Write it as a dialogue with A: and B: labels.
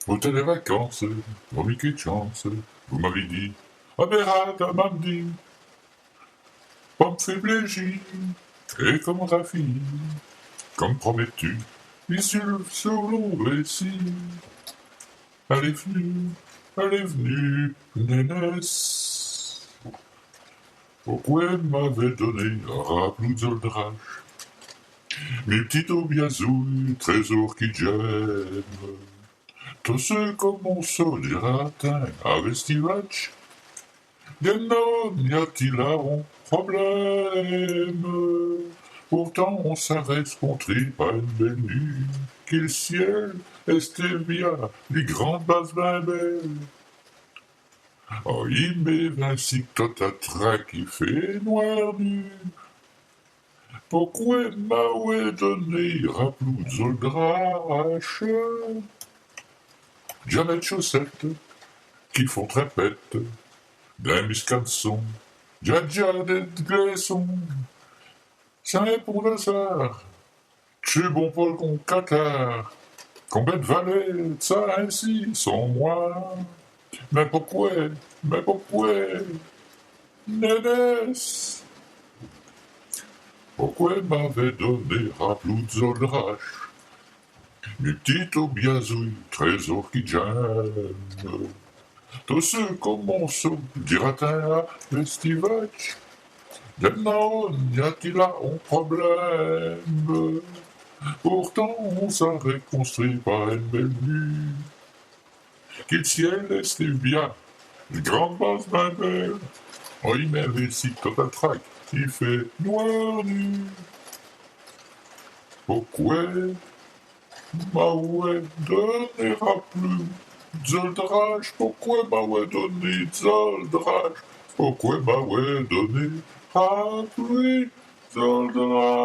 A: Hôtel des vacances, mon Mickey de chance, vous m'avez dit, Aberrad à Mamdi, pomme fait blégie, et comment ta fille, comme promettu, issue sur long récit, elle est venue, nénesse. Pourquoi elle m'avait donné un raplou d'oldrache, mes petites obiazouilles, trésors qui gênent. Tous ceux comme mon sol des ratins à Vestivac, non, y a-t-il là un problème? Pourtant on savait ce qu'on tripe à une belle nuit, qu'il ciel, Estevia, les grandes bases ben belles. Oh, il m'est ainsi que toi ta qui fait noir nu. Pourquoi m'a donné raplou zoldrache? Jamais de chaussettes qui font trépette, d'un muscanson, déjà des glaçons. Ça est pour le hasard, tu bon Paul qu'on catar, combien de valets, ça ainsi, sans moi. Mais pourquoi, Nénès? Pourquoi m'avait donné raplou zoldrache, mes petites obiazouilles, trésors qui gênent. Tous ceux comme mon saut, dira-t-elle à Vestivac, non, y a-t-il là un problème? Pourtant, on s'aurait construit par une belle vue. Qu'il ciel est bien, une grande base d'un belle. On y met ici total track, il fait noir nu. Pourquoi Maouet donnera plus Zoldrage? Pourquoi Maouet donner Zoldrage? Pourquoi Maouet donner plus Zoldrage?